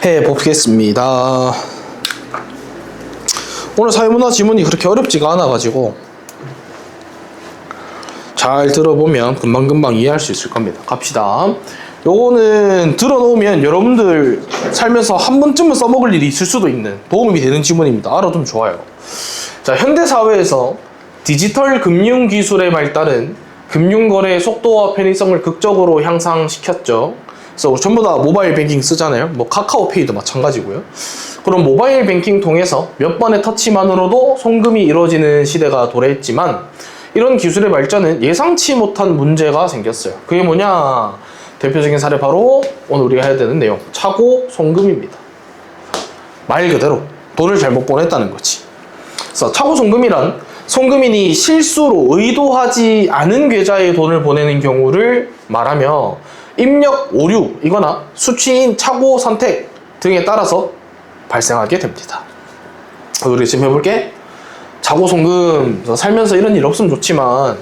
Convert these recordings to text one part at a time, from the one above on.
해보겠습니다. 오늘 사회문화 지문이 그렇게 어렵지가 않아가지고 잘 들어보면 금방금방 이해할 수 있을 겁니다. 갑시다. 요거는 들어놓으면 여러분들 살면서 한 번쯤은 써먹을 일이 있을 수도 있는 도움이 되는 지문입니다. 알아두면 좋아요. 자, 현대사회에서 디지털 금융기술의 발달은 금융거래의 속도와 편의성을 극적으로 향상시켰죠. 그래서 전부 다 모바일 뱅킹 쓰잖아요. 뭐 카카오페이도 마찬가지고요. 그럼 모바일 뱅킹 통해서 몇 번의 터치만으로도 송금이 이루어지는 시대가 도래했지만 이런 기술의 발전은 예상치 못한 문제가 생겼어요. 그게 뭐냐? 대표적인 사례 바로 오늘 우리가 해야 되는 내용, 차고 송금입니다. 말 그대로 돈을 잘못 보냈다는 거지. 그래서 차고 송금이란 송금인이 실수로 의도하지 않은 계좌에 돈을 보내는 경우를 말하며 입력 오류이거나 수취인 차고 선택 등에 따라서 발생하게 됩니다. 우리 지금 해볼게. 차고 송금, 살면서 이런 일 없으면 좋지만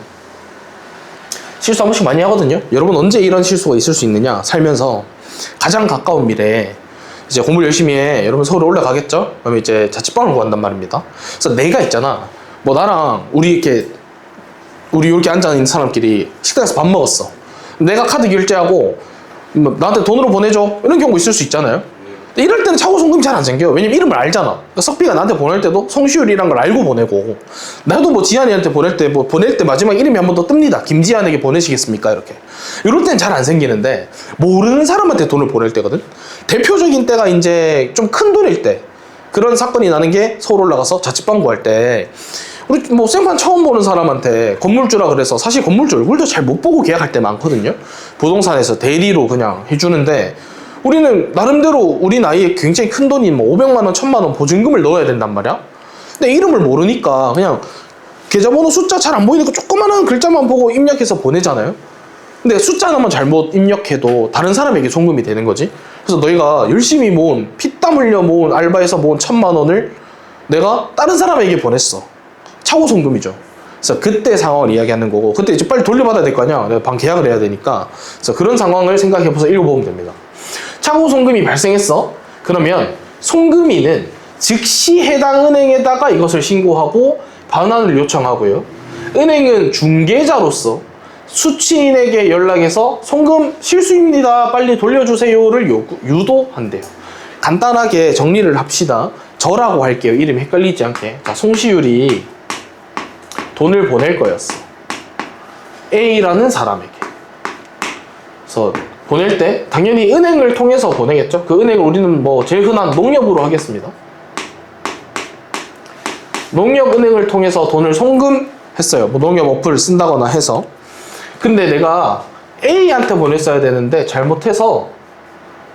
실수 한 번씩 많이 하거든요. 여러분 언제 이런 실수가 있을 수 있느냐? 살면서 가장 가까운 미래에 이제 공부를 열심히 해. 여러분 서울에 올라가겠죠? 그러면 이제 자취방을 구한단 말입니다. 그래서 내가 있잖아. 뭐 나랑 우리 이렇게 앉아있는 사람끼리 식당에서 밥 먹었어. 내가 카드 결제하고 뭐 나한테 돈으로 보내줘. 이런 경우 있을 수 있잖아요. 이럴 때는 차고 송금이 잘 안 생겨요. 왜냐면 이름을 알잖아. 그러니까 석비가 나한테 보낼 때도 송시율이란 걸 알고 보내고, 나도 뭐 지한이한테 보낼 때 마지막 이름이 한 번 더 뜹니다. 김지한에게 보내시겠습니까? 이렇게. 이럴 때는 잘 안 생기는데 모르는 사람한테 돈을 보낼 때거든. 대표적인 때가 이제 좀 큰 돈일 때 그런 사건이 나는 게 서울 올라가서 자취방 구할 때, 우리 뭐 생판 처음 보는 사람한테 건물주라 그래서 사실 건물주 얼굴도 잘 못 보고 계약할 때 많거든요. 부동산에서 대리로 그냥 해주는데 우리는 나름대로 우리 나이에 굉장히 큰 돈인 뭐 500만 원, 1000만 원 보증금을 넣어야 된단 말이야. 근데 이름을 모르니까 그냥 계좌번호 숫자 잘 안 보이니까 조그마한 글자만 보고 입력해서 보내잖아요. 근데 숫자 하나만 잘못 입력해도 다른 사람에게 송금이 되는 거지. 그래서 너희가 열심히 모은, 피땀 흘려 모은, 알바에서 모은 1000만 원을 내가 다른 사람에게 보냈어. 차고 송금이죠. 그래서 그때 상황을 이야기하는 거고, 그때 이제 빨리 돌려받아야 될 거 아니야. 내가 방 계약을 해야 되니까. 그래서 그런 상황을 생각해보면서 읽어보면 됩니다. 차고 송금이 발생했어. 그러면 송금인은 즉시 해당 은행에다가 이것을 신고하고 반환을 요청하고요. 은행은 중개자로서 수취인에게 연락해서 송금 실수입니다. 빨리 돌려주세요를 유도한대요. 간단하게 정리를 합시다. 저라고 할게요. 이름이 헷갈리지 않게. 자, 송시율이 돈을 보낼 거였어. A라는 사람에게. 그래서 보낼 때 당연히 은행을 통해서 보내겠죠. 그 은행을 우리는 뭐 제일 흔한 농협으로 하겠습니다. 농협은행을 통해서 돈을 송금했어요. 뭐 농협 어플을 쓴다거나 해서. 근데 내가 A한테 보냈어야 되는데 잘못해서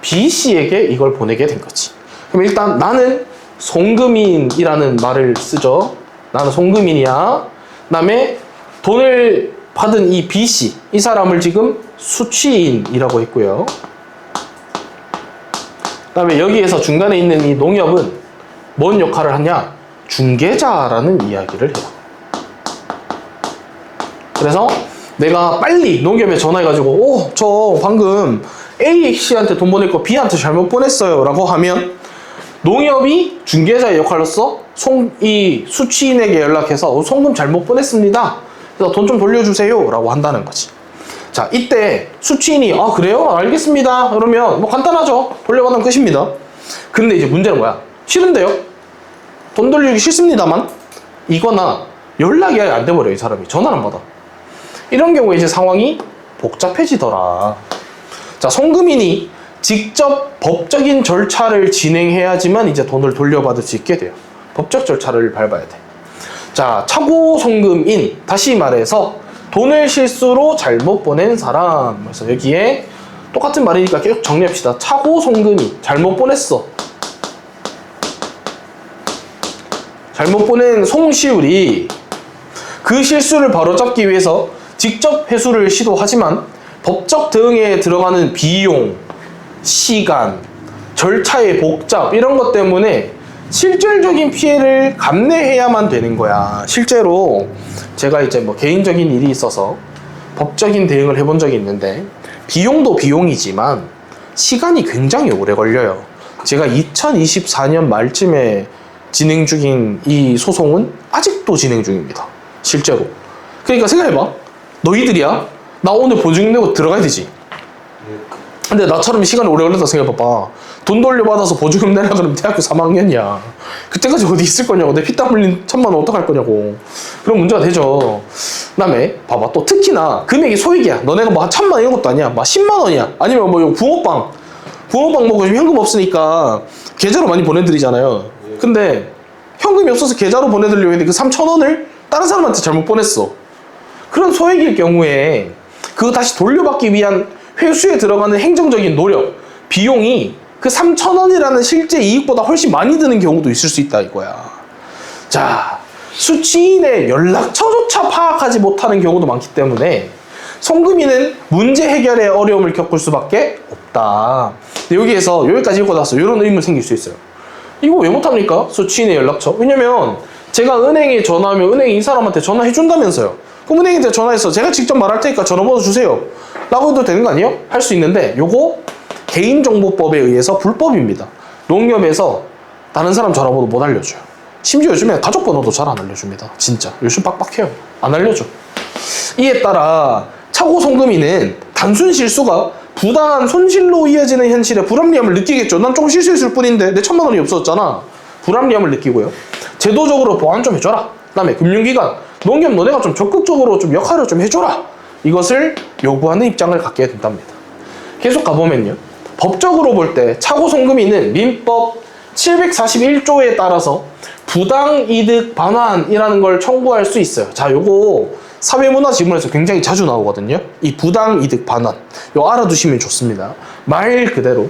B씨에게 이걸 보내게 된 거지. 그럼 일단 나는 송금인이라는 말을 쓰죠. 나는 송금인이야. 그 다음에 돈을 받은 이 B씨, 이 사람을 지금 수취인이라고 했고요. 그 다음에 여기에서 중간에 있는 이 농협은 뭔 역할을 하냐? 중개자라는 이야기를 해요. 그래서 내가 빨리 농협에 전화해가지고 저 방금 A씨한테 돈 보낼 거 B한테 잘못 보냈어요 라고 하면 농협이 중개자의 역할로서 이 수취인에게 연락해서 송금 잘못 보냈습니다. 그래서 돈 좀 돌려주세요 라고 한다는 거지. 자, 이때 수취인이 그래요? 알겠습니다. 그러면 뭐 간단하죠. 돌려받으면 끝입니다. 근데 이제 문제는 뭐야? 싫은데요? 돈 돌리기 싫습니다만 이거나 연락이 아예 안 돼버려. 이 사람이 전화를 안 받아. 이런 경우에 이제 상황이 복잡해지더라. 자, 송금인이 직접 법적인 절차를 진행해야지만 이제 돈을 돌려받을 수 있게 돼요. 법적 절차를 밟아야 돼. 자, 차고 송금인, 다시 말해서 돈을 실수로 잘못 보낸 사람. 그래서 여기에 똑같은 말이니까 계속 정리합시다. 차고 송금인, 잘못 보냈어. 잘못 보낸 송시율이 그 실수를 바로잡기 위해서 직접 회수를 시도하지만 법적 대응에 들어가는 비용, 시간, 절차의 복잡 이런 것 때문에 실질적인 피해를 감내해야만 되는 거야. 실제로 제가 이제 뭐 개인적인 일이 있어서 법적인 대응을 해본 적이 있는데 비용도 비용이지만 시간이 굉장히 오래 걸려요. 제가 2024년 말쯤에 진행 중인 이 소송은 아직도 진행 중입니다. 실제로. 그러니까 생각해봐. 너희들이야? 나 오늘 보증금 내고 들어가야 되지. 근데 나처럼 시간이 오래 걸린다 생각해봐봐. 돈 돌려받아서 보증금 내라 그러면 대학교 3학년이야. 그때까지 어디 있을 거냐고. 내 피땀 흘린 1,000만 원 어떡할 거냐고. 그런 문제가 되죠. 그 다음에 봐봐. 또 특히나 금액이 소액이야. 너네가 뭐 한 1,000만 원 이런 것도 아니야. 막 10만 원이야. 아니면 뭐 붕어빵 먹고 지금 현금 없으니까 계좌로 많이 보내드리잖아요. 근데 현금이 없어서 계좌로 보내드리려고 했는데 그 3,000원을 다른 사람한테 잘못 보냈어. 그런 소액일 경우에 그거 다시 돌려받기 위한 회수에 들어가는 행정적인 노력, 비용이 그 3,000원이라는 실제 이익보다 훨씬 많이 드는 경우도 있을 수 있다 이거야. 자, 수취인의 연락처조차 파악하지 못하는 경우도 많기 때문에 송금인은 문제 해결에 어려움을 겪을 수밖에 없다. 근데 여기에서 여기까지 읽고 나서 이런 의문 생길 수 있어요. 이거 왜 못합니까? 수취인의 연락처. 왜냐면 제가 은행에 전화하면 은행이 이 사람한테 전화해 준다면서요. 그럼 은행한테 전화해서 제가 직접 말할 테니까 전화번호 주세요 라고 해도 되는 거 아니에요? 할 수 있는데 요거 개인정보법에 의해서 불법입니다. 농협에서 다른 사람 전화번호 못 알려줘요. 심지어 요즘에 가족번호도 잘 안 알려줍니다. 진짜 요즘 빡빡해요. 안 알려줘. 이에 따라 차고 송금인은 단순 실수가 부당한 손실로 이어지는 현실에 불합리함을 느끼겠죠. 난 조금 실수했을 뿐인데 내 1,000만 원이 없어졌잖아. 불합리함을 느끼고요. 제도적으로 보완 좀 해줘라. 그 다음에 금융기관, 농협 너네가 좀 적극적으로 좀 역할을 좀 해줘라. 이것을 요구하는 입장을 갖게 된답니다. 계속 가보면요. 법적으로 볼 때 차고 송금인은 민법 741조에 따라서 부당이득 반환이라는 걸 청구할 수 있어요. 자, 요거 사회문화 지문에서 굉장히 자주 나오거든요. 이 부당이득 반환. 이거 알아두시면 좋습니다. 말 그대로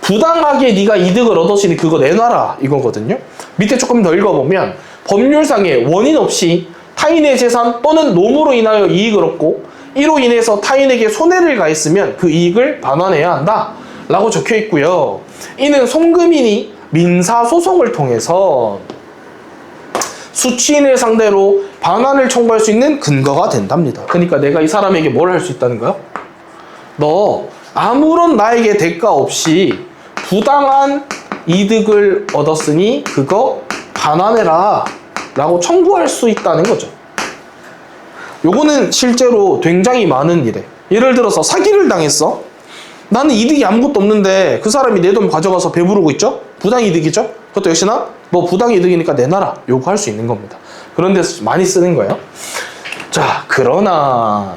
부당하게 네가 이득을 얻었으니 그거 내놔라 이거거든요. 밑에 조금 더 읽어보면 법률상의 원인 없이 타인의 재산 또는 노무로 인하여 이익을 얻고 이로 인해서 타인에게 손해를 가했으면 그 이익을 반환해야 한다 라고 적혀 있고요. 이는 송금인이 민사소송을 통해서 수취인을 상대로 반환을 청구할 수 있는 근거가 된답니다. 그러니까 내가 이 사람에게 뭘 할 수 있다는 거야? 너 아무런 나에게 대가 없이 부당한 이득을 얻었으니 그거 반환해라 라고 청구할 수 있다는 거죠. 요거는 실제로 굉장히 많은 일에, 예를 들어서 사기를 당했어. 나는 이득이 아무것도 없는데 그 사람이 내 돈 가져가서 배부르고 있죠? 부당이득이죠? 그것도 역시나 너 부당이득이니까 내놔라 요구할 수 있는 겁니다. 그런 데서 많이 쓰는 거예요. 자, 그러나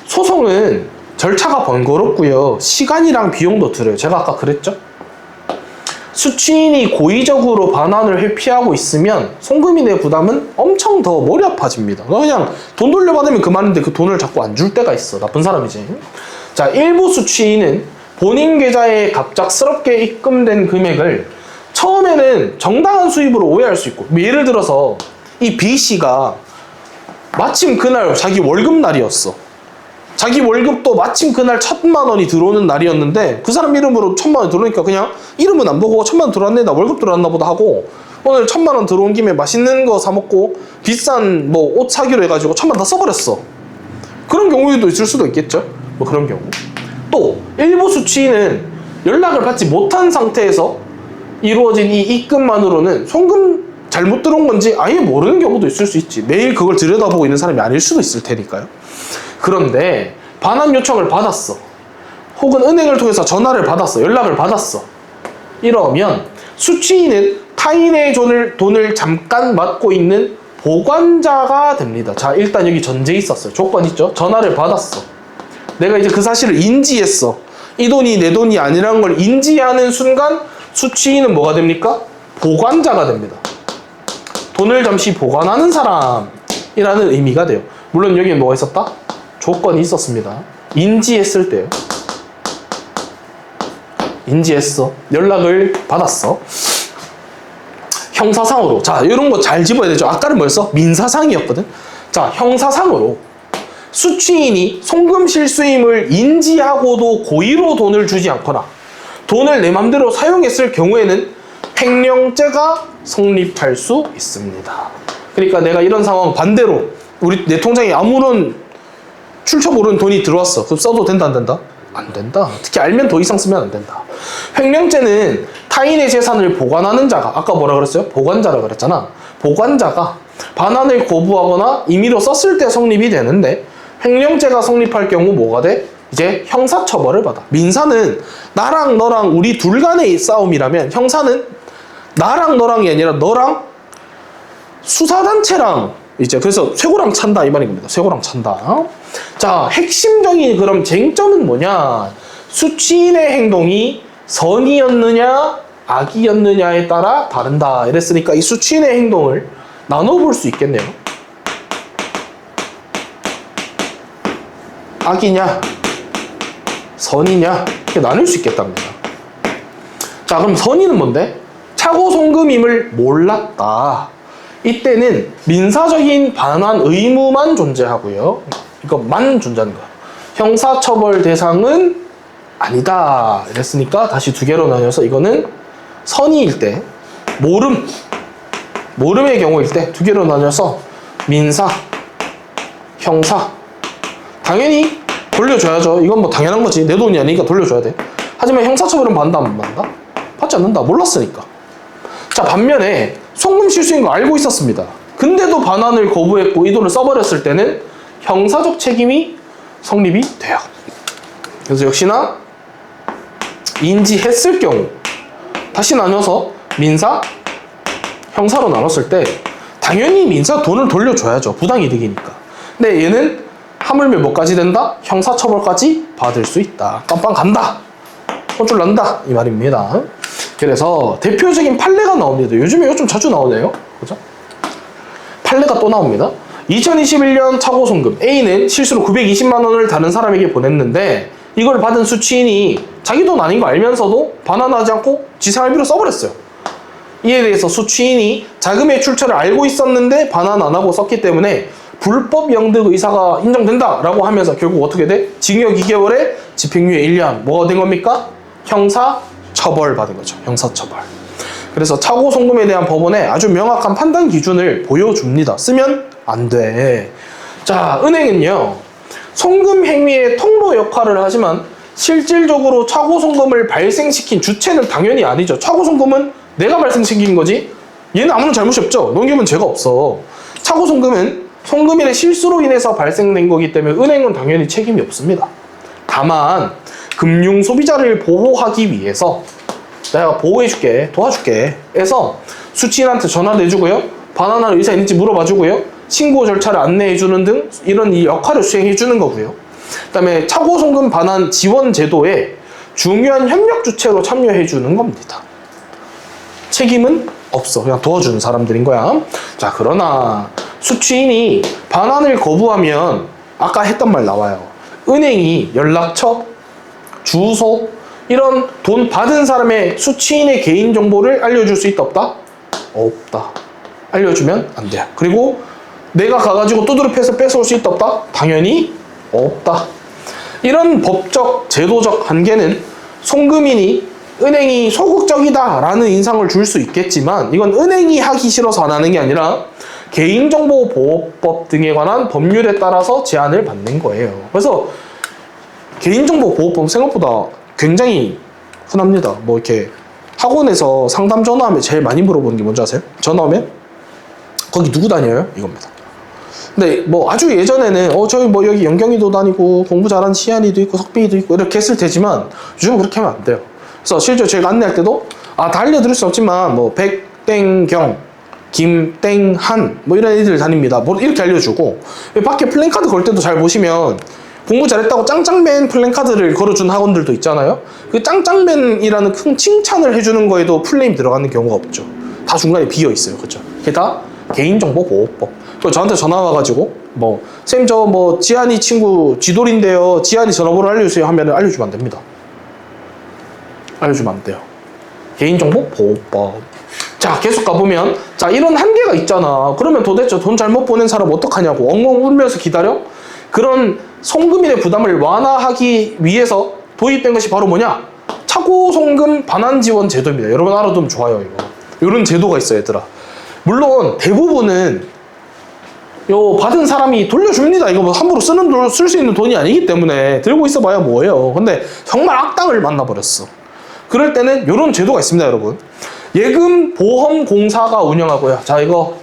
소송은 절차가 번거롭고요. 시간이랑 비용도 들어요. 제가 아까 그랬죠? 수취인이 고의적으로 반환을 회피하고 있으면 송금인의 부담은 엄청 더 머리 아파집니다. 너 그냥 돈 돌려받으면 그만인데 그 돈을 자꾸 안 줄 때가 있어. 나쁜 사람이지. 자, 일부 수취인은 본인 계좌에 갑작스럽게 입금된 금액을 처음에는 정당한 수입으로 오해할 수 있고, 예를 들어서 이 B씨가 마침 그날 자기 월급날이었어. 자기 월급도 마침 그날 1,000만 원이 들어오는 날이었는데 그 사람 이름으로 1,000만 원이 들어오니까 그냥 이름은 안 보고 1,000만 원 들어왔네, 나 월급 들어왔나 보다 하고 오늘 1,000만 원 들어온 김에 맛있는 거 사 먹고 비싼 뭐 옷 사기로 해가지고 1,000만 원 다 써버렸어. 그런 경우도 있을 수도 있겠죠. 뭐 그런 경우. 또 일부 수취인은 연락을 받지 못한 상태에서 이루어진 이 입금만으로는 송금 잘못 들어온 건지 아예 모르는 경우도 있을 수 있지. 매일 그걸 들여다보고 있는 사람이 아닐 수도 있을 테니까요. 그런데 반환 요청을 받았어. 혹은 은행을 통해서 전화를 받았어. 연락을 받았어. 이러면 수취인은 타인의 돈을 잠깐 맡고 있는 보관자가 됩니다. 자, 일단 여기 전제 있었어요. 조건 있죠? 전화를 받았어. 내가 이제 그 사실을 인지했어. 이 돈이 내 돈이 아니라는 걸 인지하는 순간 수취인은 뭐가 됩니까? 보관자가 됩니다. 돈을 잠시 보관하는 사람이라는 의미가 돼요. 물론 여기에 뭐가 있었다? 조건이 있었습니다. 인지했을 때요. 인지했어. 연락을 받았어. 형사상으로. 자, 이런 거 잘 집어야 되죠. 아까는 뭐였어? 민사상이었거든. 자, 형사상으로 수취인이 송금 실수임을 인지하고도 고의로 돈을 주지 않거나 돈을 내 맘대로 사용했을 경우에는 횡령죄가 성립할 수 있습니다. 그러니까 내가 이런 상황 반대로 내 통장에 아무런 출처 모르는 돈이 들어왔어. 그럼 써도 된다 안 된다? 안 된다. 특히 알면 더 이상 쓰면 안 된다. 횡령죄는 타인의 재산을 보관하는 자가, 아까 뭐라 그랬어요? 보관자라 그랬잖아. 보관자가 반환을 거부하거나 임의로 썼을 때 성립이 되는데, 횡령죄가 성립할 경우 뭐가 돼? 이제 형사처벌을 받아. 민사는 나랑 너랑 우리 둘 간의 싸움이라면, 형사는 나랑 너랑이 아니라 너랑 수사단체랑, 이제 그래서 쇠고랑 찬다 이 말인 겁니다. 쇠고랑 찬다. 자, 핵심적인 그럼 쟁점은 뭐냐? 수취인의 행동이 선이었느냐 악이었느냐에 따라 다른다 이랬으니까, 이 수취인의 행동을 나눠볼 수 있겠네요. 악이냐 선이냐 이렇게 나눌 수 있겠답니다. 자, 그럼 선의는 뭔데? 차고송금임을 몰랐다. 이때는 민사적인 반환 의무만 존재하고요. 이것만 존재하는 거야. 형사처벌 대상은 아니다. 이랬으니까 다시 두 개로 나뉘어서, 이거는 선의일 때, 모름의 경우일 때 두 개로 나뉘어서 민사, 형사. 당연히 돌려줘야죠. 이건 뭐 당연한 거지. 내 돈이 아니니까 돌려줘야 돼. 하지만 형사처벌은 받는다 안 받는다? 받지 않는다. 몰랐으니까. 자, 반면에 송금 실수인 거 알고 있었습니다. 근데도 반환을 거부했고 이 돈을 써버렸을 때는 형사적 책임이 성립이 돼요. 그래서 역시나 인지했을 경우 다시 나눠서 민사, 형사로 나눴을 때 당연히 민사 돈을 돌려줘야죠. 부당이득이니까. 근데 얘는 하물며 뭐까지 된다? 형사처벌까지 받을 수 있다. 깜빵 간다. 혼쭐 난다. 이 말입니다. 그래서 대표적인 판례가 나옵니다. 요즘에 이거 좀 자주 나오네요. 그죠? 판례가 또 나옵니다. 2021년 차고송금. A는 실수로 920만 원을 다른 사람에게 보냈는데, 이걸 받은 수취인이 자기 돈 아닌 거 알면서도 반환하지 않고 지생활비로 써버렸어요. 이에 대해서 수취인이 자금의 출처를 알고 있었는데 반환 안 하고 썼기 때문에 불법 영득 의사가 인정된다라고 하면서 결국 어떻게 돼? 징역 2개월에 집행유예 1년. 뭐가 된 겁니까? 형사 처벌 받은 거죠. 형사처벌. 그래서 차고송금에 대한 법원의 아주 명확한 판단 기준을 보여줍니다. 쓰면 안 돼. 자, 은행은요, 송금 행위의 통로 역할을 하지만 실질적으로 차고송금을 발생시킨 주체는 당연히 아니죠. 차고송금은 내가 발생시킨 거지 얘는 아무런 잘못이 없죠. 넘기면 죄가 없어. 차고송금은 송금일의 실수로 인해서 발생된 거기 때문에 은행은 당연히 책임이 없습니다. 다만 금융 소비자를 보호하기 위해서 내가 보호해줄게, 도와줄게 해서 수취인한테 전화도 해주고요, 반환할 의사 있는지 물어봐주고요, 신고 절차를 안내해주는 등 이런 이 역할을 수행해주는 거고요. 그 다음에 차고송금 반환 지원 제도에 중요한 협력 주체로 참여해주는 겁니다. 책임은 없어. 그냥 도와주는 사람들인 거야. 자, 그러나 수취인이 반환을 거부하면 아까 했던 말 나와요. 은행이 연락처, 주소, 이런 돈 받은 사람의 수취인의 개인정보를 알려줄 수 있다 없다? 없다. 알려주면 안 돼요. 그리고 내가 가가지고 두드려 패서 뺏어올 수 있다 없다? 당연히 없다. 이런 법적, 제도적 한계는 송금인이 은행이 소극적이다 라는 인상을 줄 수 있겠지만, 이건 은행이 하기 싫어서 안 하는 게 아니라 개인정보보호법 등에 관한 법률에 따라서 제한을 받는 거예요. 그래서 개인정보보호법 생각보다 굉장히 흔합니다. 뭐 이렇게 학원에서 상담 전화하면 제일 많이 물어보는 게 뭔지 아세요? 전화 오면 거기 누구 다녀요? 이겁니다. 근데 뭐 아주 예전에는 저희 뭐 여기 영경이도 다니고 공부 잘하는 시안이도 있고 석빈이도 있고 이렇게 했을 테지만 요즘은 그렇게 하면 안 돼요. 그래서 실제로 저희가 안내할 때도 다 알려드릴 수 없지만 뭐 백땡경, 김땡한 뭐 이런 애들 다닙니다. 뭐 이렇게 알려주고, 밖에 플랜카드 걸 때도 잘 보시면 공부 잘했다고 짱짱맨 플랜카드를 걸어준 학원들도 있잖아요. 그 짱짱맨이라는 큰 칭찬을 해주는 거에도 플레임 들어가는 경우가 없죠. 다 중간에 비어 있어요. 그렇죠? 그게 다 개인정보보호법. 그리고 저한테 전화 와가지고 뭐 쌤 저 뭐 지한이 친구 지돌인데요, 지한이 전화번호 알려주세요 하면 알려주면 안 됩니다. 알려주면 안 돼요. 개인정보보호법. 자, 계속 가보면, 자, 이런 한계가 있잖아. 그러면 도대체 돈 잘못 보낸 사람 어떡하냐고 엉엉 울면서 기다려? 그런 송금인의 부담을 완화하기 위해서 도입된 것이 바로 뭐냐? 차고송금 반환지원 제도입니다. 여러분 알아두면 좋아요. 이거 이런 제도가 있어요, 얘들아. 물론 대부분은 요 받은 사람이 돌려줍니다. 이거 뭐 함부로 쓸 수 있는 돈이 아니기 때문에 들고 있어봐야 뭐예요. 근데 정말 악당을 만나버렸어. 그럴 때는 이런 제도가 있습니다, 여러분. 예금보험공사가 운영하고요. 자, 이거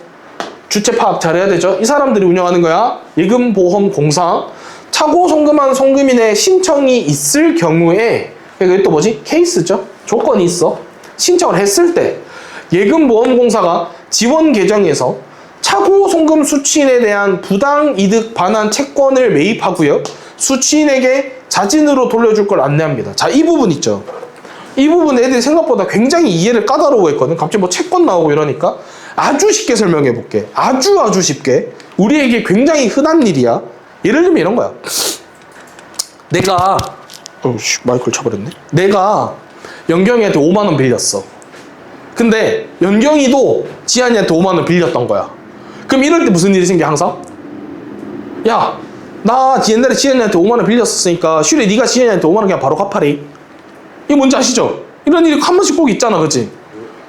주체 파악 잘해야 되죠. 이 사람들이 운영하는 거야. 예금보험공사. 차고 송금한 송금인의 신청이 있을 경우에, 이게 또 뭐지? 케이스죠. 조건이 있어. 신청을 했을 때 예금보험공사가 지원 계정에서 차고 송금 수취인에 대한 부당 이득 반환 채권을 매입하고요. 수취인에게 자진으로 돌려줄 걸 안내합니다. 자, 이 부분 있죠. 이 부분 애들이 생각보다 굉장히 이해를 까다로워했거든. 갑자기 뭐 채권 나오고 이러니까 아주 쉽게 설명해 볼게. 아주 쉽게. 우리에게 굉장히 흔한 일이야. 예를 들면 이런 거야. 내가 마이크를 쳐버렸네. 내가 연경이한테 5만 원 빌렸어. 근데 연경이도 지한이한테 5만 원 빌렸던 거야. 그럼 이럴 때 무슨 일이 생겨 항상? 야, 나 옛날에 지한이한테 5만 원 빌렸었으니까 슈리 네가 지한이한테 5만 원 그냥 바로 갚아리. 이거 뭔지 아시죠? 이런 일이 한 번씩 꼭 있잖아, 그치?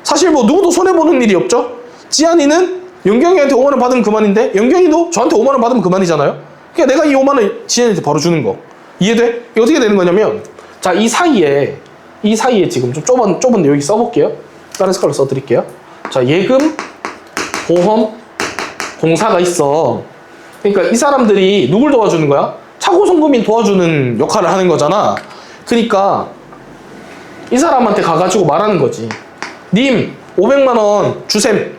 사실 뭐 누구도 손해보는 일이 없죠? 지한이는 연경이한테 5만 원 받으면 그만인데 연경이도 저한테 5만 원 받으면 그만이잖아요? 그러니까 내가 이 5만 원 지한이한테 바로 주는 거. 이해돼? 이게 어떻게 되는 거냐면, 자, 이 사이에 지금 좀 좁은데 여기 써볼게요. 다른 색깔로 써드릴게요. 자, 예금 보험 공사가 있어. 그러니까 이 사람들이 누굴 도와주는 거야? 차고 송금인 도와주는 역할을 하는 거잖아. 그러니까 이 사람한테 가가지고 말하는 거지. 님 500만 원 주셈.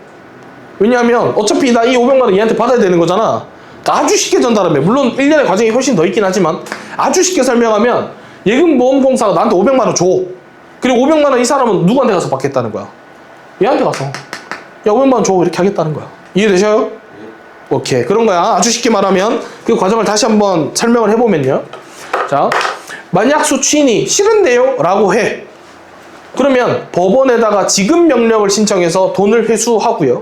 왜냐하면 어차피 나 이 500만 원 얘한테 받아야 되는 거잖아. 아주 쉽게 전달하면, 물론 1년의 과정이 훨씬 더 있긴 하지만 아주 쉽게 설명하면 예금보험공사가 나한테 500만 원 줘. 그리고 500만 원 이 사람은 누구한테 가서 받겠다는 거야? 얘한테 가서 야 500만 원 줘 이렇게 하겠다는 거야. 이해되셔요? 오케이, 그런 거야. 아주 쉽게 말하면 그 과정을 다시 한번 설명을 해보면요. 자, 만약 수취인이 싫은데요? 라고 해. 그러면 법원에다가 지급 명령을 신청해서 돈을 회수하고요.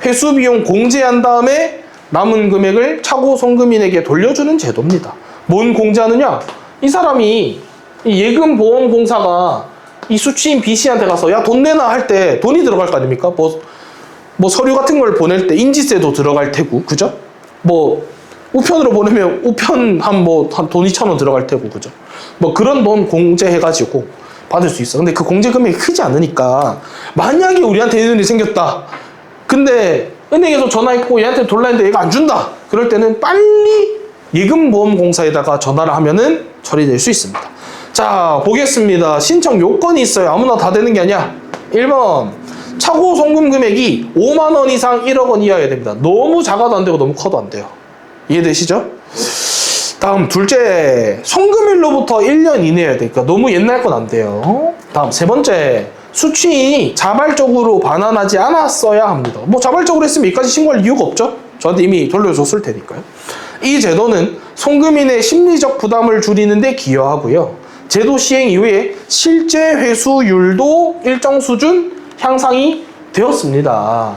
회수 비용 공제한 다음에 남은 금액을 차고 송금인에게 돌려주는 제도입니다. 뭔 공제하느냐? 이 사람이 이 예금보험공사가 이 수취인 B씨한테 가서 야 돈 내놔 할 때 돈이 들어갈 거 아닙니까? 뭐 서류 같은 걸 보낼 때 인지세도 들어갈 테고, 그죠? 뭐 우편으로 보내면 우편 한 돈 2,000원 들어갈 테고, 그죠? 뭐 그런 돈 공제해가지고 받을 수 있어. 근데 그 공제 금액이 크지 않으니까 만약에 우리한테 이런 일이 생겼다. 근데 은행에서 전화했고 얘한테 돌라 했는데 얘가 안 준다. 그럴 때는 빨리 예금보험공사에다가 전화를 하면은 처리될 수 있습니다. 자, 보겠습니다. 신청 요건이 있어요. 아무나 다 되는 게 아니야. 1번, 차고 송금 금액이 5만 원 이상 1억 원 이하여야 됩니다. 너무 작아도 안 되고 너무 커도 안 돼요. 이해되시죠? 다음 둘째, 송금일로부터 1년 이내여야 되니까 너무 옛날 건 안 돼요. 다음 세 번째, 수취인이 자발적으로 반환하지 않았어야 합니다. 뭐 자발적으로 했으면 여기까지 신고할 이유가 없죠? 저한테 이미 돌려줬을 테니까요. 이 제도는 송금인의 심리적 부담을 줄이는 데 기여하고요. 제도 시행 이후에 실제 회수율도 일정 수준 향상이 되었습니다.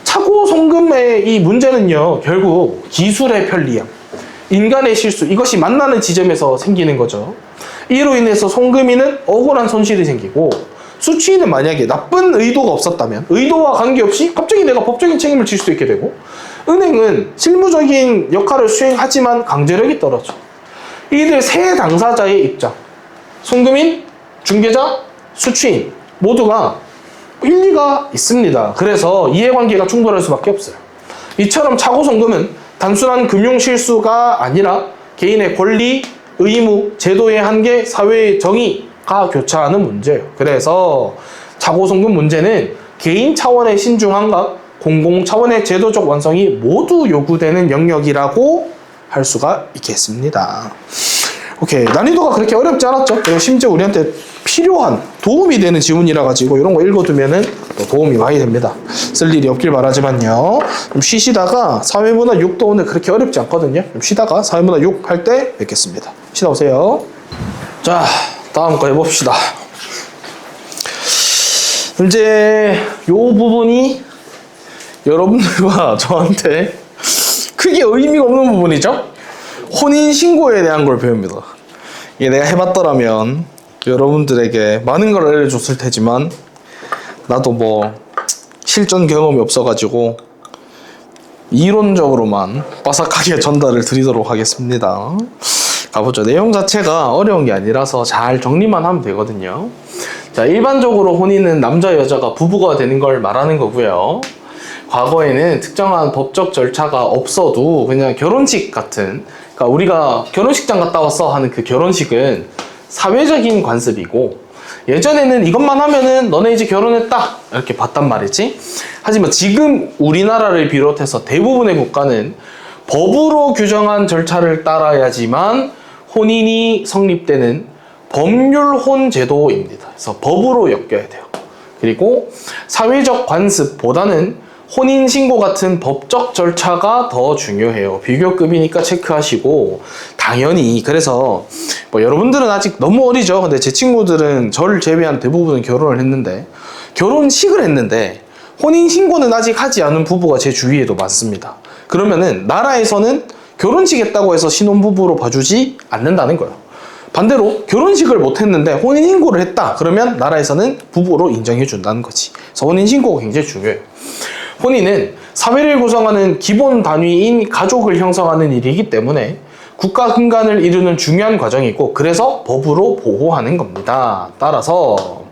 차고 송금의 이 문제는요, 결국 기술의 편리함, 인간의 실수, 이것이 만나는 지점에서 생기는 거죠. 이로 인해서 송금인은 억울한 손실이 생기고, 수취인은 만약에 나쁜 의도가 없었다면 의도와 관계없이 갑자기 내가 법적인 책임을 질 수도 있게 되고, 은행은 실무적인 역할을 수행하지만 강제력이 떨어져. 이들 세 당사자의 입장, 송금인, 중개자, 수취인 모두가 일리가 있습니다. 그래서 이해관계가 충돌할 수밖에 없어요. 이처럼 차고 송금은 단순한 금융 실수가 아니라 개인의 권리, 의무, 제도의 한계, 사회의 정의가 교차하는 문제예요. 그래서 차고 송금 문제는 개인 차원의 신중함과 공공 차원의 제도적 완성이 모두 요구되는 영역이라고 할 수가 있겠습니다. 오케이, 난이도가 그렇게 어렵지 않았죠? 그리고 심지어 우리한테 필요한 도움이 되는 지문이라 가지고 이런 거 읽어두면은 도움이 많이 됩니다. 쓸 일이 없길 바라지만요. 좀 쉬시다가 사회문화 6도 오늘 그렇게 어렵지 않거든요. 좀 쉬다가 사회문화 6 할 때 뵙겠습니다. 쉬다 오세요. 자, 다음 거 해봅시다. 이제 요 부분이 여러분들과 저한테 크게 의미가 없는 부분이죠? 혼인신고에 대한 걸 배웁니다. 이게 내가 해봤더라면 여러분들에게 많은 걸 알려줬을 테지만 나도 뭐 실전 경험이 없어가지고 이론적으로만 빠삭하게 전달을 드리도록 하겠습니다. 가보죠. 내용 자체가 어려운 게 아니라서 잘 정리만 하면 되거든요. 자, 일반적으로 혼인은 남자 여자가 부부가 되는 걸 말하는 거고요. 과거에는 특정한 법적 절차가 없어도 그냥 결혼식 같은, 그러니까 우리가 결혼식장 갔다 왔어 하는 그 결혼식은 사회적인 관습이고, 예전에는 이것만 하면은 너네 이제 결혼했다 이렇게 봤단 말이지. 하지만 지금 우리나라를 비롯해서 대부분의 국가는 법으로 규정한 절차를 따라야지만 혼인이 성립되는 법률혼 제도입니다. 그래서 법으로 엮여야 돼요. 그리고 사회적 관습보다는 혼인신고 같은 법적 절차가 더 중요해요. 비교급이니까 체크하시고, 당연히 그래서 뭐 여러분들은 아직 너무 어리죠. 근데 제 친구들은 저를 제외한 대부분은 결혼을 했는데, 결혼식을 했는데 혼인신고는 아직 하지 않은 부부가 제 주위에도 많습니다. 그러면은 나라에서는 결혼식 했다고 해서 신혼부부로 봐주지 않는다는 거예요. 반대로 결혼식을 못했는데 혼인신고를 했다 그러면 나라에서는 부부로 인정해준다는 거지. 그래서 혼인신고가 굉장히 중요해요. 혼인은 사회를 구성하는 기본 단위인 가족을 형성하는 일이기 때문에 국가 근간을 이루는 중요한 과정이고, 그래서 법으로 보호하는 겁니다. 따라서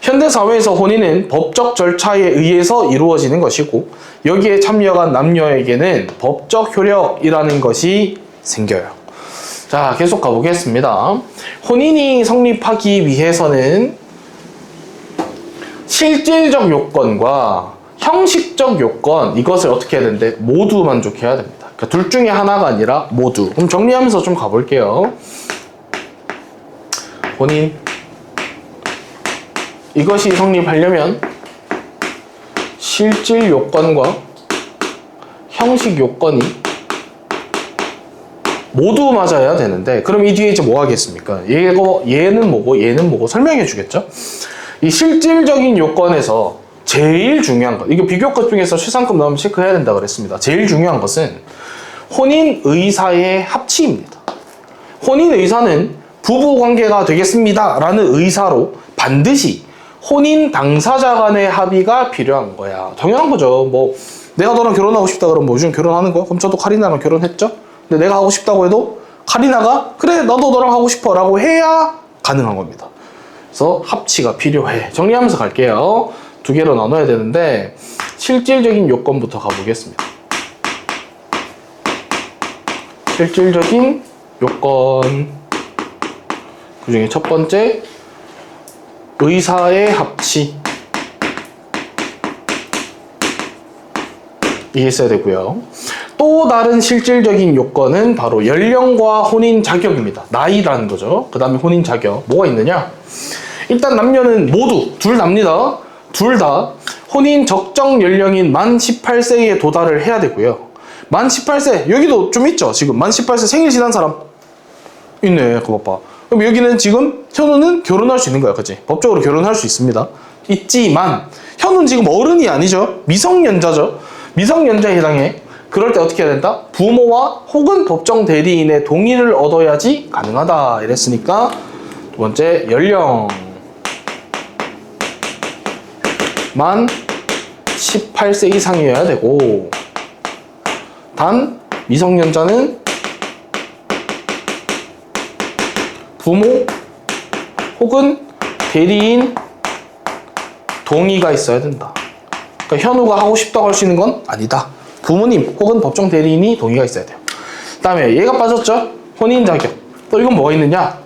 현대사회에서 혼인은 법적 절차에 의해서 이루어지는 것이고, 여기에 참여한 남녀에게는 법적 효력이라는 것이 생겨요. 자, 계속 가보겠습니다. 혼인이 성립하기 위해서는 실질적 요건과 형식적 요건, 이것을 어떻게 해야 되는데 모두 만족해야 됩니다. 그러니까 둘 중에 하나가 아니라 모두. 그럼 정리하면서 좀 가볼게요. 혼인, 이것이 성립하려면 실질 요건과 형식 요건이 모두 맞아야 되는데, 그럼 이 뒤에 이제 뭐 하겠습니까? 얘는 뭐고 얘는 뭐고 설명해 주겠죠? 이 실질적인 요건에서 제일 중요한 것, 이거 비교급 중에서 최상급 나오면 체크해야 된다 그랬습니다. 제일 중요한 것은 혼인 의사의 합치입니다. 혼인 의사는 부부 관계가 되겠습니다 라는 의사로 반드시 혼인 당사자 간의 합의가 필요한 거야. 당연한 거죠. 뭐 내가 너랑 결혼하고 싶다 그러면 뭐 요즘 결혼하는 거야? 그럼 저도 카리나랑 결혼했죠? 근데 내가 하고 싶다고 해도 카리나가 그래 나도 너랑 하고 싶어 라고 해야 가능한 겁니다. 그래서 합치가 필요해. 정리하면서 갈게요. 두 개로 나눠야 되는데, 실질적인 요건부터 가보겠습니다. 실질적인 요건, 그 중에 첫 번째 의사의 합치, 이게 있어야 되고요. 또 다른 실질적인 요건은 바로 연령과 혼인 자격입니다. 나이라는 거죠. 그 다음에 혼인 자격. 뭐가 있느냐? 일단 남녀는 모두, 둘 납니다. 둘 다 혼인 적정 연령인 만 18세에 도달을 해야 되고요. 만 18세, 여기도 좀 있죠? 지금 만 18세 생일 지난 사람 있네. 그거 봐. 그럼 여기는 지금 현우는 결혼할 수 있는 거야. 그치? 법적으로 결혼할 수 있습니다. 있지만 현우는 지금 어른이 아니죠? 미성년자죠? 미성년자에 해당해. 그럴 때 어떻게 해야 된다? 부모와 혹은 법정 대리인의 동의를 얻어야지 가능하다 이랬으니까, 두 번째 연령 만 18세 이상이어야 되고, 단 미성년자는 부모 혹은 대리인 동의가 있어야 된다. 그러니까 현우가 하고 싶다고 할 수 있는 건 아니다. 부모님 혹은 법정 대리인이 동의가 있어야 돼요. 그 다음에 얘가 빠졌죠? 혼인 자격. 또 이건 뭐가 있느냐?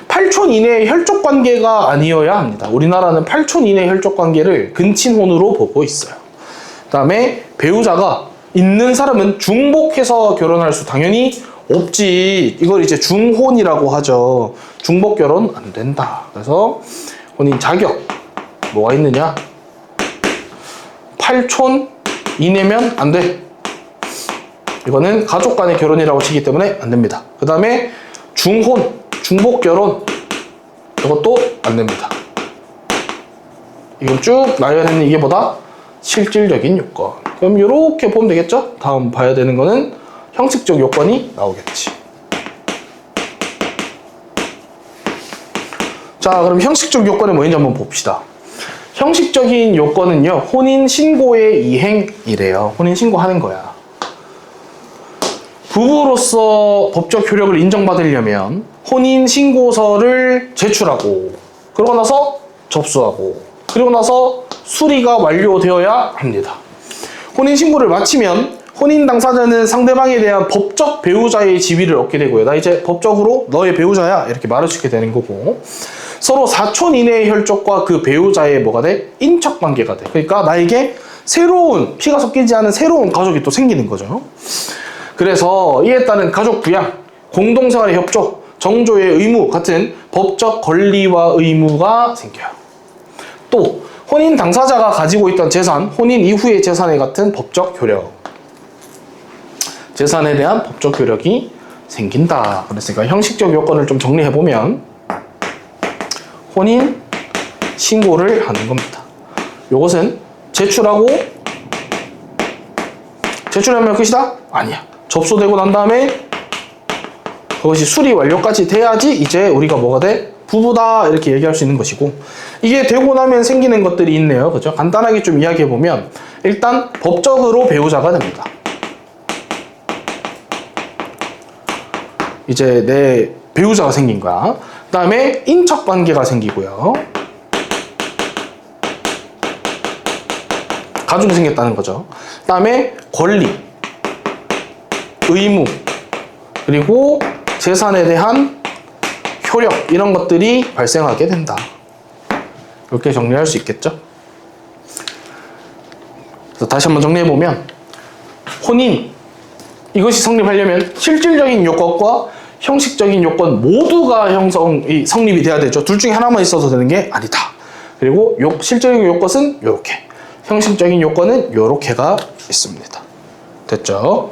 8촌 이내의 혈족 관계가 아니어야 합니다. 우리나라는 8촌 이내의 혈족 관계를 근친혼으로 보고 있어요. 그 다음에 배우자가 있는 사람은 중복해서 결혼할 수 당연히 없지. 이걸 이제 중혼이라고 하죠. 중복 결혼 안 된다. 그래서 혼인 자격 뭐가 있느냐? 8촌 이내면 안 돼. 이거는 가족 간의 결혼이라고 치기 때문에 안 됩니다. 그 다음에 중혼, 중복 결혼, 이것도 안 됩니다. 이건 쭉 나열했는 이게 보다 실질적인 요건. 그럼 이렇게 보면 되겠죠? 다음 봐야 되는 거는 형식적 요건이 나오겠지. 자, 그럼 형식적 요건이 뭐인지 한번 봅시다. 형식적인 요건은요, 혼인신고의 이행이래요. 혼인신고하는 거야. 부부로서 법적 효력을 인정받으려면 혼인신고서를 제출하고, 그러고 나서 접수하고, 그리고 나서 수리가 완료되어야 합니다. 혼인신고를 마치면 혼인 당사자는 상대방에 대한 법적 배우자의 지위를 얻게 되고요. 나 이제 법적으로 너의 배우자야 이렇게 말할 수 있게 되는 거고, 서로 사촌 이내의 혈족과 그 배우자의 뭐가 돼? 인척관계가 돼. 그러니까 나에게 새로운, 피가 섞이지 않은 새로운 가족이 또 생기는 거죠. 그래서 이에 따른 가족 부양, 공동생활의 협조, 정조의 의무 같은 법적 권리와 의무가 생겨요. 또 혼인 당사자가 가지고 있던 재산, 혼인 이후의 재산에 같은 법적 효력, 재산에 대한 법적 효력이 생긴다. 그랬으니까 형식적 요건을 좀 정리해보면 혼인 신고를 하는 겁니다. 요것은 제출하면 끝이다? 아니야. 접수되고 난 다음에 그것이 수리 완료까지 돼야지 이제 우리가 뭐가 돼? 부부다 이렇게 얘기할 수 있는 것이고, 이게 되고 나면 생기는 것들이 있네요. 그죠? 간단하게 좀 이야기해보면 일단 법적으로 배우자가 됩니다. 이제 내 배우자가 생긴 거야. 그 다음에 인척관계가 생기고요. 가족이 생겼다는 거죠. 그 다음에 권리, 의무, 그리고 재산에 대한 효력, 이런 것들이 발생하게 된다. 이렇게 정리할 수 있겠죠? 그래서 다시 한번 정리해보면 혼인, 이것이 성립하려면 실질적인 요건과 형식적인 요건 모두가 성립이 돼야 되죠. 둘 중에 하나만 있어도 되는 게 아니다. 그리고 실질적인 요건은 요렇게, 형식적인 요건은 요렇게가 있습니다. 됐죠?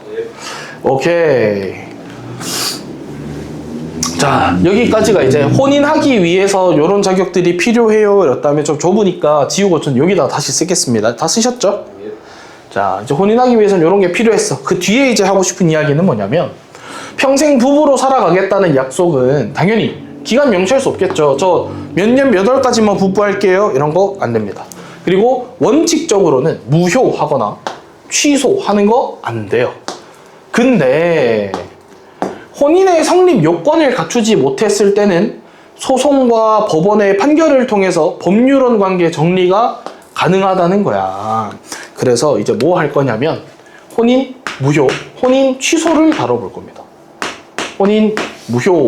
오케이. 자, 여기까지가 이제 혼인하기 위해서 이런 자격들이 필요해요. 이랬다면 좀 좁으니까 지우고 전 여기다 다시 쓰겠습니다. 다 쓰셨죠? 자, 이제 혼인하기 위해서는 이런 게 필요했어. 그 뒤에 이제 하고 싶은 이야기는 뭐냐면, 평생 부부로 살아가겠다는 약속은 당연히 기간 명시할 수 없겠죠. 저 몇 년 몇 월까지만 부부할게요. 이런 거 안 됩니다. 그리고 원칙적으로는 무효하거나 취소하는 거 안 돼요. 근데 혼인의 성립 요건을 갖추지 못했을 때는 소송과 법원의 판결을 통해서 법률원 관계 정리가 가능하다는 거야. 그래서 이제 뭐 할 거냐면 혼인 무효, 혼인 취소를 다뤄볼 겁니다. 혼인 무효.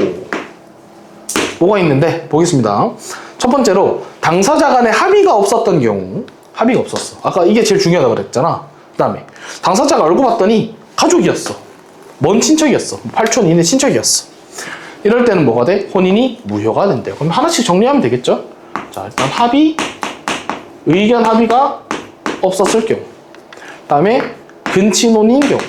뭐가 있는데 보겠습니다. 첫 번째로 당사자 간에 합의가 없었던 경우, 합의가 없었어. 아까 이게 제일 중요하다고 그랬잖아. 그 다음에 당사자가 알고 봤더니 가족이었어. 먼 친척이었어. 8촌 이내 친척이었어. 이럴 때는 뭐가 돼? 혼인이 무효가 된대요. 그럼 하나씩 정리하면 되겠죠? 자, 일단 의견 합의가 없었을 경우, 그 다음에 근친혼인 경우,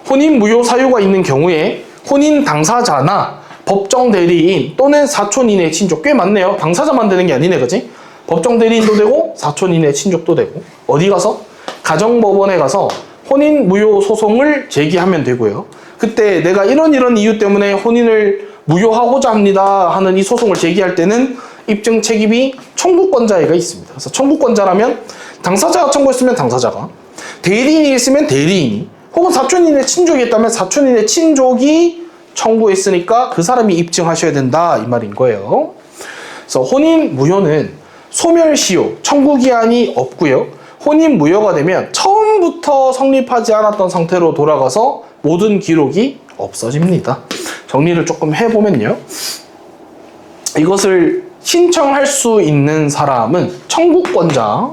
혼인 무효 사유가 있는 경우에 혼인 당사자나 법정 대리인 또는 사촌 이내 친족, 꽤 많네요. 당사자만 되는 게 아니네, 그지? 법정 대리인도 되고 사촌 이내 친족도 되고, 어디 가서? 가정법원에 가서 혼인 무효 소송을 제기하면 되고요. 그때 내가 이런 이유 때문에 혼인을 무효하고자 합니다 하는 이 소송을 제기할 때는 입증 책임이 청구권자에게 있습니다. 그래서 청구권자라면 당사자가 청구했으면 당사자가, 대리인이 있으면 대리인이, 혹은 사촌인의 친족이 있다면 사촌인의 친족이 청구했으니까 그 사람이 입증하셔야 된다, 이 말인 거예요. 그래서 혼인 무효는 소멸시효, 청구기한이 없고요. 혼인 무효가 되면 처음부터 성립하지 않았던 상태로 돌아가서 모든 기록이 없어집니다. 정리를 조금 해보면요. 이것을 신청할 수 있는 사람은 청구권자,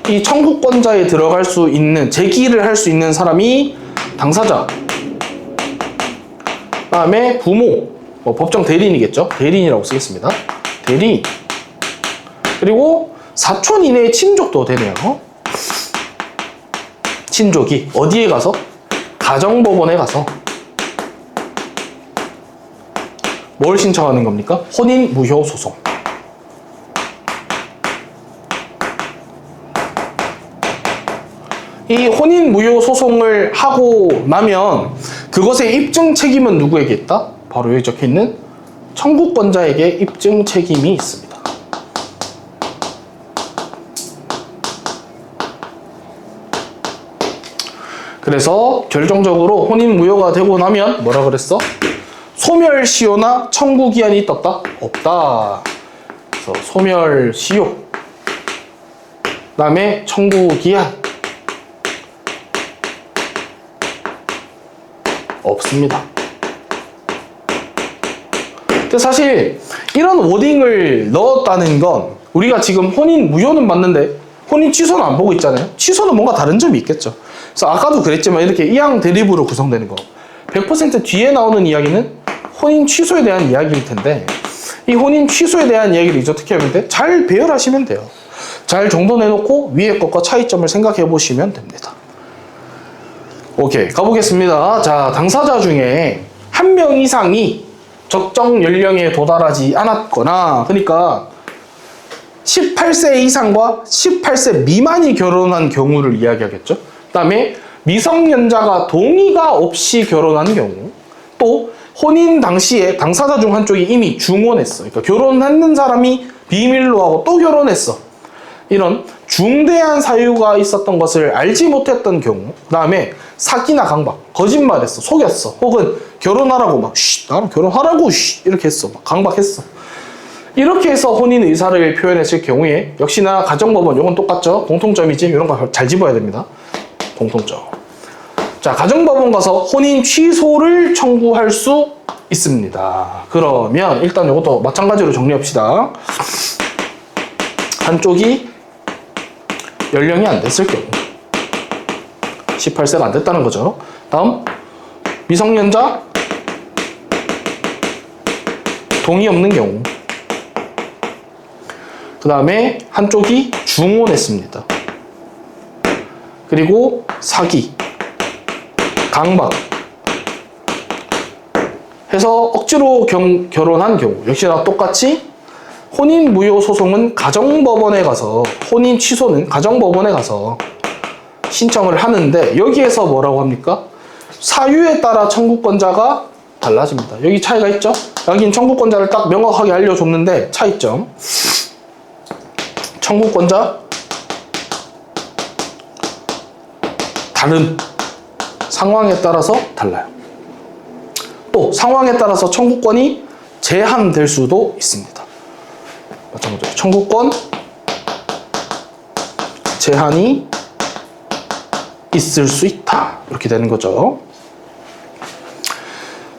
이 청구권자에 들어갈 수 있는, 제기를 할 수 있는 사람이 당사자, 그 다음에 부모, 법정 대리인이겠죠? 대리인이라고 쓰겠습니다. 대리인, 그리고 사촌 이내의 친족도 되네요. 친족이 어디에 가서? 가정법원에 가서 뭘 신청하는 겁니까? 혼인 무효 소송. 이 혼인 무효 소송을 하고 나면 그것의 입증 책임은 누구에게 있다? 바로 여기 적혀있는 청구권자에게 입증 책임이 있습니다. 그래서 결정적으로 혼인 무효가 되고 나면 뭐라 그랬어? 소멸시효나 청구기한이 떴다? 없다. 그래서 소멸시효, 그 다음에 청구기한 없습니다. 근데 사실 이런 워딩을 넣었다는 건 우리가 지금 혼인 무효는 맞는데 혼인 취소는 안 보고 있잖아요. 취소는 뭔가 다른 점이 있겠죠. 그래서 아까도 그랬지만 이렇게 이항 대립으로 구성되는 거 100% 뒤에 나오는 이야기는 혼인 취소에 대한 이야기일 텐데 이 혼인 취소에 대한 이야기를 이제 어떻게 하면 돼? 잘 배열하시면 돼요. 잘 정돈해놓고 위에 것과 차이점을 생각해 보시면 됩니다. 오케이, 가보겠습니다. 자, 당사자 중에 한 명 이상이 적정 연령에 도달하지 않았거나, 그러니까 18세 이상과 18세 미만이 결혼한 경우를 이야기하겠죠. 그 다음에 미성년자가 동의가 없이 결혼한 경우, 또 혼인 당시에 당사자 중 한쪽이 이미 중혼했어. 그러니까 결혼했는 사람이 비밀로 하고 또 결혼했어. 이런 중대한 사유가 있었던 것을 알지 못했던 경우, 그 다음에 사기나 강박, 거짓말했어, 속였어, 혹은 결혼하라고 막 나랑 결혼하라고 이렇게 했어, 막 강박했어. 이렇게 해서 혼인 의사를 표현했을 경우에 역시나 가정법원, 이건 똑같죠. 공통점이지. 이런 거 잘 집어야 됩니다. 공통점. 자, 가정법원 가서 혼인 취소를 청구할 수 있습니다. 그러면 일단 이것도 마찬가지로 정리합시다. 한쪽이 연령이 안 됐을 경우, 18세가 안 됐다는 거죠. 다음, 미성년자 동의 없는 경우, 그 다음에 한쪽이 중혼했습니다. 그리고 사기, 강박 해서 억지로 결혼한 경우, 역시나 똑같이 혼인 무효 소송은 가정법원에 가서, 혼인 취소는 가정법원에 가서 신청을 하는데, 여기에서 뭐라고 합니까? 사유에 따라 청구권자가 달라집니다. 여기 차이가 있죠? 여긴 청구권자를 딱 명확하게 알려줬는데 차이점. 청구권자 다른 상황에 따라서 달라요. 또 상황에 따라서 청구권이 제한될 수도 있습니다. 마찬가지로 청구권 제한이 있을 수 있다. 이렇게 되는 거죠.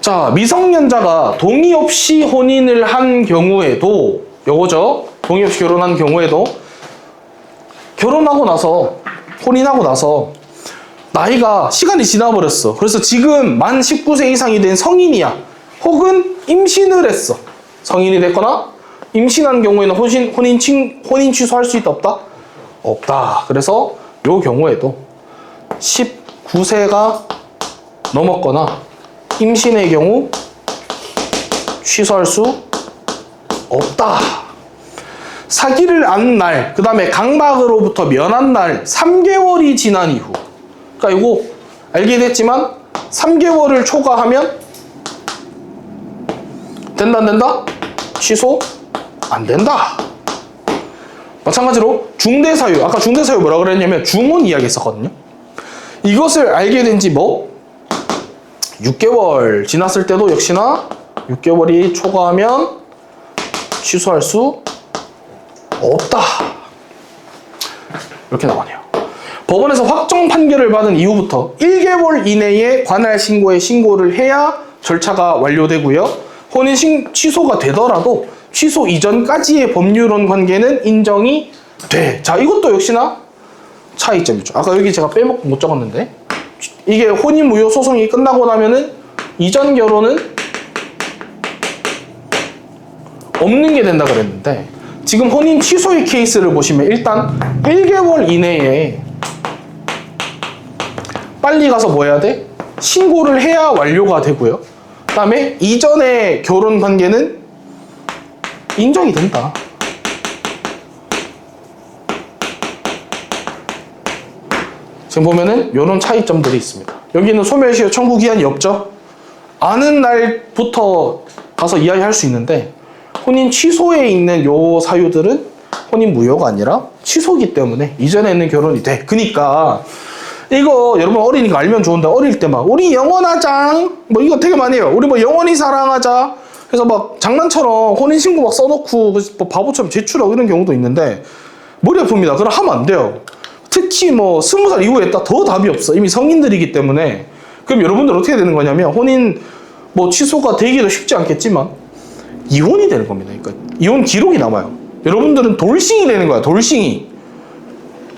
자, 미성년자가 동의 없이 혼인을 한 경우에도, 요거죠. 동의 없이 결혼한 경우에도 결혼하고 나서, 혼인하고 나서 나이가, 시간이 지나버렸어. 그래서 지금 만 19세 이상이 된 성인이야. 혹은 임신을 했어. 성인이 됐거나 임신한 경우에는 혼인 취소할 수 있다, 없다? 없다. 그래서 요 경우에도 19세가 넘었거나 임신의 경우 취소할 수 없다. 사기를 안 날, 그 다음에 강박으로부터 면한 날 3개월이 지난 이후, 그러니까 이거 알게 됐지만 3개월을 초과하면 된다 안 된다? 취소 안 된다. 마찬가지로 중대사유, 아까 중대사유 뭐라 그랬냐면 중혼 이야기 했었거든요. 이것을 알게 된 지 6개월 지났을 때도 역시나 6개월이 초과하면 취소할 수 없다. 이렇게 나오네요. 법원에서 확정 판결을 받은 이후부터 1개월 이내에 관할 신고에 신고를 해야 절차가 완료되고요. 혼인 취소가 되더라도 취소 이전까지의 법률혼 관계는 인정이 돼. 자, 이것도 역시나 차이점이죠. 아까 여기 제가 빼먹고 못 적었는데, 이게 혼인 무효 소송이 끝나고 나면은 이전 결혼은 없는 게 된다 그랬는데, 지금 혼인 취소의 케이스를 보시면 일단 1개월 이내에 빨리 가서 뭐 해야 돼? 신고를 해야 완료가 되고요. 그 다음에 이전의 결혼 관계는 인정이 된다. 지금 보면은 이런 차이점들이 있습니다. 여기는 소멸시효 청구 기한이 없죠. 아는 날부터 가서 이야기할 수 있는데, 혼인 취소에 있는 요 사유들은 혼인 무효가 아니라 취소기 때문에 이전에 있는 결혼이 돼. 그러니까 이거 여러분 어리니까 알면 좋은데 어릴 때 막 우리 영원하자 뭐 이거 되게 많이 해요. 우리 뭐 영원히 사랑하자. 그래서 막 장난처럼 혼인신고 막 써놓고 뭐 바보처럼 제출하고 이런 경우도 있는데 머리 아픕니다. 그럼 하면 안 돼요. 특히 뭐 20살 이후에 더 답이 없어. 이미 성인들이기 때문에. 그럼 여러분들 어떻게 되는 거냐면 혼인 뭐 취소가 되기도 쉽지 않겠지만 이혼이 되는 겁니다. 그러니까 이혼 기록이 남아요. 여러분들은 돌싱이 되는 거야. 돌싱이.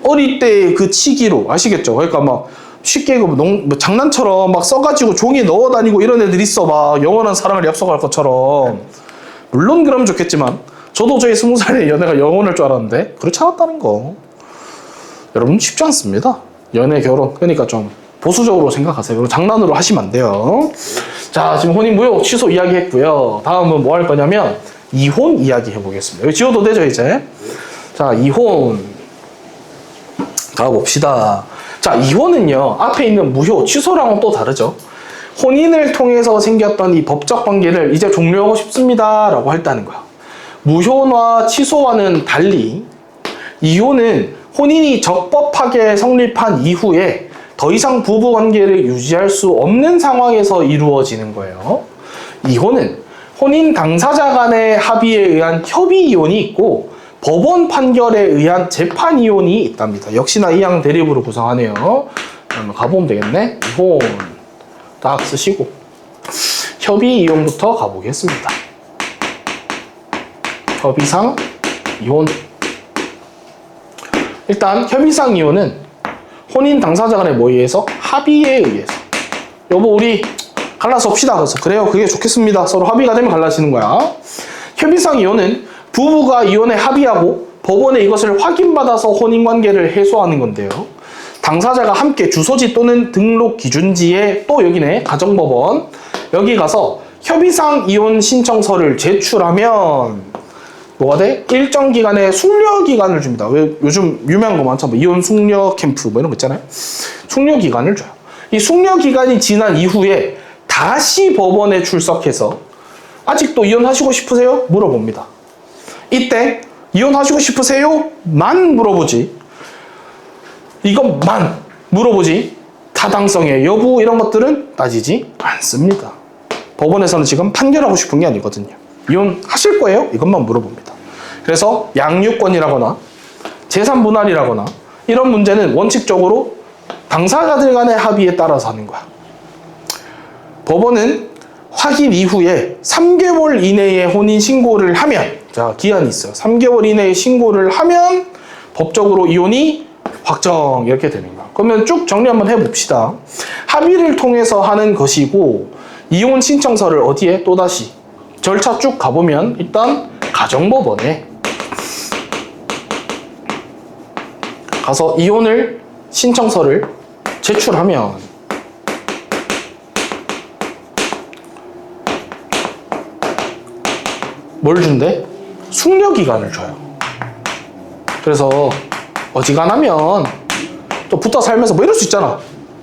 어릴 때 그 치기로 아시겠죠? 그러니까 막 쉽게 뭐 장난처럼 막 써가지고 종이에 넣어 다니고 이런 애들 있어. 막 영원한 사랑을 약속할 것처럼. 물론 그러면 좋겠지만 저도 저희 20살의 연애가 영원할 줄 알았는데 그렇지 않았다는 거. 여러분 쉽지 않습니다. 연애, 결혼. 그러니까 좀 보수적으로 생각하세요. 그리고 장난으로 하시면 안 돼요. 자, 지금 혼인 무효 취소 이야기 했고요. 다음은 뭐 할 거냐면 이혼 이야기 해보겠습니다. 여기 지워도 되죠, 이제? 자, 이혼. 가봅시다. 자, 이혼은요, 앞에 있는 무효, 취소랑은 또 다르죠. 혼인을 통해서 생겼던 이 법적 관계를 이제 종료하고 싶습니다. 라고 했다는 거야. 무효와 취소와는 달리, 이혼은 혼인이 적법하게 성립한 이후에 더 이상 부부 관계를 유지할 수 없는 상황에서 이루어지는 거예요. 이혼은 혼인 당사자 간의 합의에 의한 협의 이혼이 있고 법원 판결에 의한 재판 이혼이 있답니다. 역시나 이양 대립으로 구성하네요. 그러면 가보면 되겠네. 이혼 딱 쓰시고 협의 이혼부터 가보겠습니다. 협의상 이혼. 일단 협의상 이혼은 혼인 당사자 간의 뭐에 의해서? 합의에 의해서. 여보 우리 갈라서 합시다. 그래서 그래요 그게 좋겠습니다. 서로 합의가 되면 갈라지는 거야. 협의상 이혼은 부부가 이혼에 합의하고 법원에 이것을 확인받아서 혼인관계를 해소하는 건데요. 당사자가 함께 주소지 또는 등록 기준지에 또 여기네 가정법원 여기 가서 협의상 이혼 신청서를 제출하면 뭐가 돼? 일정 기간의 숙려 기간을 줍니다. 왜 요즘 유명한 거 많죠? 뭐 이혼 숙려 캠프 뭐 이런 거 있잖아요. 숙려 기간을 줘요. 이 숙려 기간이 지난 이후에 다시 법원에 출석해서 아직도 이혼하시고 싶으세요? 물어봅니다. 이때 이혼하시고 싶으세요? 만 물어보지. 이것만 물어보지. 타당성의 여부 이런 것들은 따지지 않습니다. 법원에서는 지금 판결하고 싶은 게 아니거든요. 이혼하실 거예요? 이것만 물어봅니다. 그래서 양육권이라거나 재산 분할이라거나 이런 문제는 원칙적으로 당사자들 간의 합의에 따라서 하는 거야. 법원은 확인 이후에 3개월 이내에 혼인 신고를 하면 자 기한이 있어요. 3개월 이내에 신고를 하면 법적으로 이혼이 확정 이렇게 되는 거야. 그러면 쭉 정리 한번 해봅시다. 합의를 통해서 하는 것이고 이혼 신청서를 어디에 또다시 절차 쭉 가보면 일단 가정법원에 가서 이혼을 신청서를 제출하면 뭘 준대? 숙려기간을 줘요. 그래서 어지간하면 또 붙어 살면서 뭐 이럴 수 있잖아.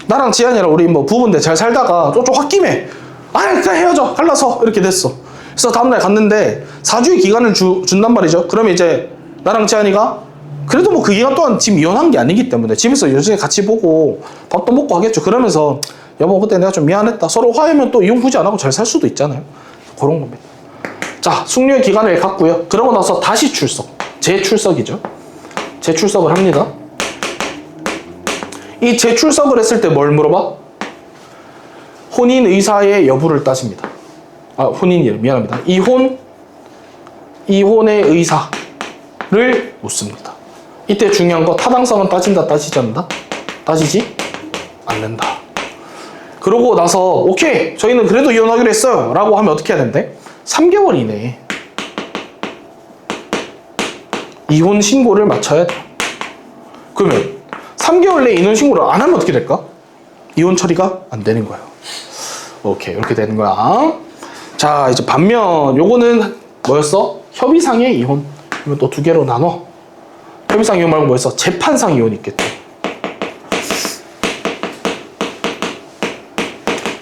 나랑 지한이랑 우리 뭐 부부인데 잘 살다가 좀 홧김에 그냥 헤어져 갈라서 이렇게 됐어. 그래서 다음날 갔는데 4주의 기간을 준단 말이죠. 그러면 이제 나랑 지한이가 그래도 뭐 그 기간 동안 지금 이혼한 게 아니기 때문에 집에서 요즘에 같이 보고 밥도 먹고 하겠죠. 그러면서 여보 그때 내가 좀 미안했다. 서로 화해하면 또 이혼 굳이 안 하고 잘 살 수도 있잖아요. 그런 겁니다. 자, 숙려의 기간을 갖고요. 그러고 나서 다시 출석. 재출석이죠. 재출석을 합니다. 이 재출석을 했을 때 뭘 물어봐? 혼인 의사의 여부를 따집니다. 혼인이래. 미안합니다. 이혼의 의사를 묻습니다. 이때 중요한 거 타당성은 따진다, 따지지 않는다? 따지지 않는다. 그러고 나서 오케이 저희는 그래도 이혼하기로 했어요 라고 하면 어떻게 해야 된대? 3개월 이내에 이혼 신고를 마쳐야 돼. 그러면 3개월 내에 이혼 신고를 안 하면 어떻게 될까? 이혼 처리가 안 되는 거예요. 오케이 이렇게 되는 거야. 자 이제 반면 요거는 뭐였어? 협의상의 이혼. 이건 또 두 개로 나눠. 협의상 이혼 말고 뭐였어? 재판상 이혼이 있겠죠.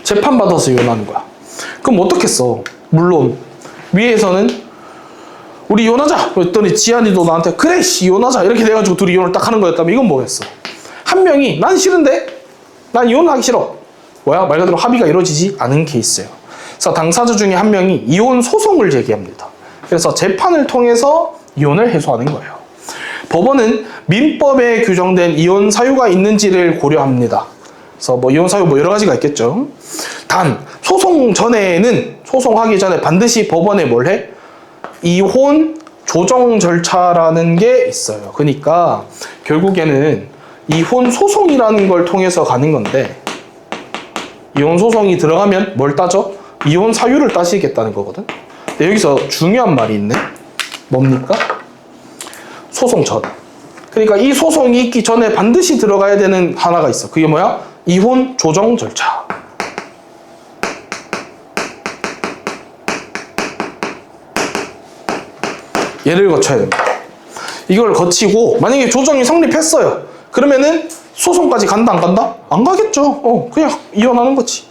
재판받아서 이혼하는 거야. 그럼 어떻겠어? 물론 위에서는 우리 이혼하자 그랬더니 지한이도 나한테 그래 이혼하자 이렇게 돼가지고 둘이 이혼을 딱 하는 거였다면 이건 뭐였어? 한 명이 난 싫은데 난 이혼하기 싫어. 뭐야? 말 그대로 합의가 이루어지지 않은 케이스예요. 그래서 당사자 중에 한 명이 이혼 소송을 제기합니다. 그래서 재판을 통해서 이혼을 해소하는 거예요. 법원은 민법에 규정된 이혼 사유가 있는지를 고려합니다. 그래서 뭐 이혼 사유 뭐 여러 가지가 있겠죠. 단 소송 전에는, 소송하기 전에 반드시 법원에 뭘 해? 이혼 조정 절차라는 게 있어요. 그러니까 결국에는 이혼 소송이라는 걸 통해서 가는 건데, 이혼 소송이 들어가면 뭘 따져? 이혼 사유를 따지겠다는 거거든. 근데 여기서 중요한 말이 있네. 뭡니까? 소송 전. 그러니까 이 소송이 있기 전에 반드시 들어가야 되는 하나가 있어. 그게 뭐야? 이혼 조정 절차. 얘를 거쳐야 됩니다. 이걸 거치고 만약에 조정이 성립했어요. 그러면은 소송까지 간다 안 간다? 안 가겠죠. 그냥 이혼하는 거지.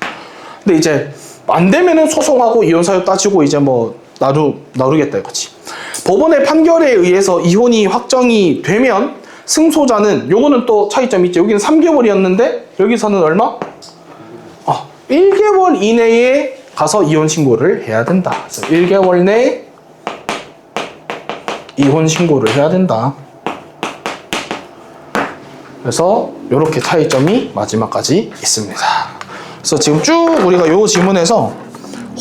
근데 이제 안 되면은 소송하고 이혼 사유 따지고 이제 뭐 나누겠다 이거지. 법원의 판결에 의해서 이혼이 확정이 되면 승소자는, 요거는 또 차이점이 있죠. 여기는 3개월이었는데 여기서는 얼마? 1개월 이내에 가서 이혼 신고를 해야 된다. 그래서 1개월 내에 이혼 신고를 해야 된다. 그래서 이렇게 차이점이 마지막까지 있습니다. 그래서 지금 쭉 우리가 요 지문에서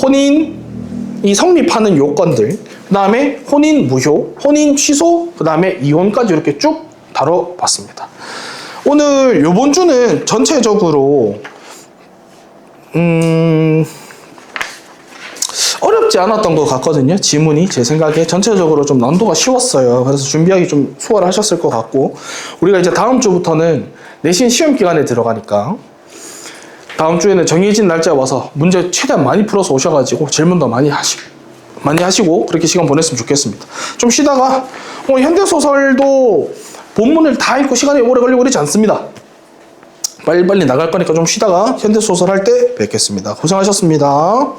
혼인이 성립하는 요건들, 그 다음에 혼인 무효, 혼인 취소, 그 다음에 이혼까지 이렇게 쭉 다뤄봤습니다. 오늘 요번 주는 전체적으로 어렵지 않았던 것 같거든요. 지문이 제 생각에 전체적으로 좀 난도가 쉬웠어요. 그래서 준비하기 좀 수월하셨을 것 같고, 우리가 이제 다음 주부터는 내신 시험 기간에 들어가니까 다음 주에는 정해진 날짜에 와서 문제 최대한 많이 풀어서 오셔가지고 질문도 많이 하시고 그렇게 시간 보냈으면 좋겠습니다. 좀 쉬다가 현대소설도 본문을 다 읽고 시간이 오래 걸리고 그러지 않습니다. 빨리빨리 나갈 거니까 좀 쉬다가 현대소설 할 때 뵙겠습니다. 고생하셨습니다.